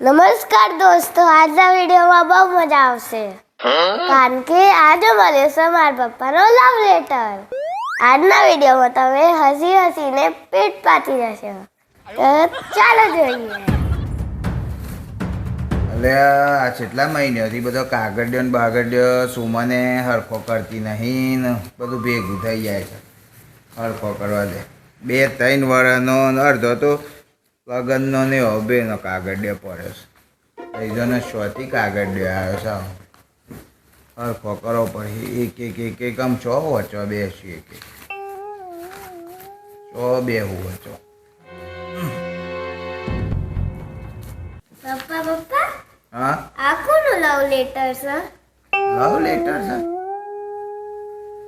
નમસ્કાર દોસ્તો, આજના વિડીયોમાં બહુ મજા આવશે કારણ કે આજે મળ્યો છે મારા પપ્પાનો લવ લેટર. આજના વિડીયોમાં તમે હસી હસીને પેટ પાટી જશે. તો ચાલો જોઈએ. એટલે આ કેટલા મહિનાથી બધો કાગળિયો ને બાગળિયો સુમને હરખો કરતી નહીં ને બધું ભેગું થઈ જાય છે. હરખો કરવા દે 2-3 વર્ષનો અડધો તો લગ્નનો ને એવો બેનો કાગળિયો પડ્યો છે. ત્રીજોને શોથી કાગળિયો આવ્યો છે. હરખો કરો પછી એક આમ છો વચો બેસી એક છો બેહું વચો. પપ્પા પપ્પા હા, આ કોનું લવ લેટર છે? લવ લેટર છે?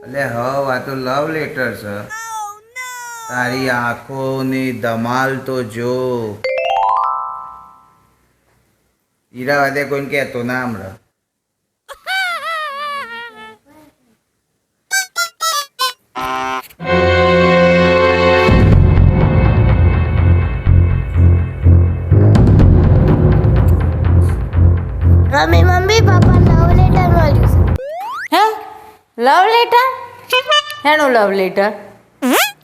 એટલે હવે આ તો લવ લેટર છે. તારી આંખોની ધમાલ તો જો. ઈરાવાદે કોઈને કહેતો ના હમણાં. મમ્મી પપ્પા લવ લેટર મળ્યું છે. હે લવ લેટર? હેનું love letter?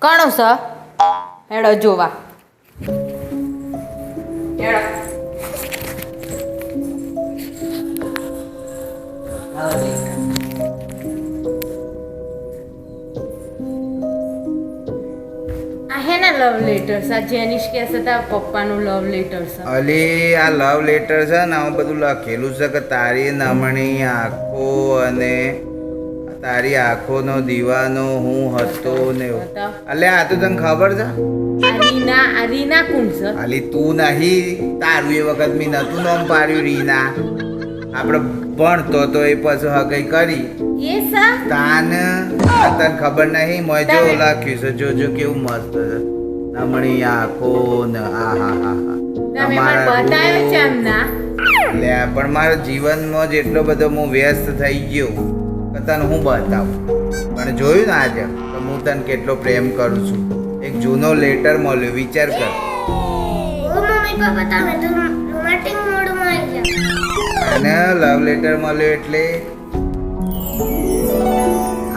કોનું છે? હેડો જોવા. હેડો. આ હેના લવ લેટર છે? જેનિશ કહે છે તારા પપ્પાનું લવ લેટર છે. અલી આ લવ લેટર છે ને આમાં બધું લખેલું છે કે તારી નમણી આંખો અને તારી આંખોનો દીવાનો હું હતો ને એવું. અલે આ તો તને ખબર છે? આ રીના કોણ છે? અલી તું નહીં, તારું એ વખત મેં નતું નામ પાડ્યું રીના. આપણે ભણતો તો એ પછી હકઈ કરી એ સા તાન તને ખબર નહીં. મોય જો લખ્યું છે, જોજો કેવું મસ્ત છે. નમણી આંખો ને આ હા હા હા. તમે મને બતાવ્યો છે એમના. લે પણ મારા જીવનમાં જેટલો બધો હું વ્યસ્ત થઈ ગયો કે તને હું બતાવું. પણ જોયું ને આજે તો હું તને કેટલો પ્રેમ કરું છું. એક જૂનો લેટર મળ્યો, વિચાર કર. ઓ મમ્મી પપ્પા તમે તો રોમેન્ટિક મોડમાં આવી ગયા. અને લવ લેટર મળ્યો એટલે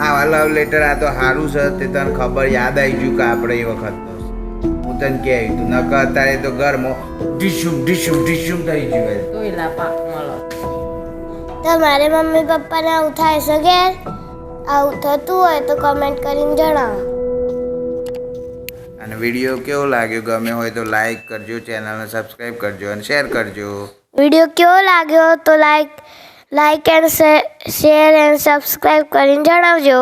આવા લવ લેટર આ તો સારું છે. તે તને ખબર યાદ આવી ગયું કે આપણે એ વખત હું તને કહે તું ન કરતા એ તો ઘરમાં ડીશુમ ડીશુમ ડીશુમ થઈ ગયું. તોય લાપા મળો. તમારે મમ્મી પપ્પાને આવું થાય છે ઘેર? આવું થતું હોય તો કમેન્ટ કરીને જણાવો. અને વિડીયો કેવો લાગ્યો, ગમે હોય તો લાઈક કરજો, ચેનલને સબસ્ક્રાઈબ કરજો અને શેર કરજો. વિડીયો કેવો લાગ્યો તો like and share and subscribe કરીને જણાવજો.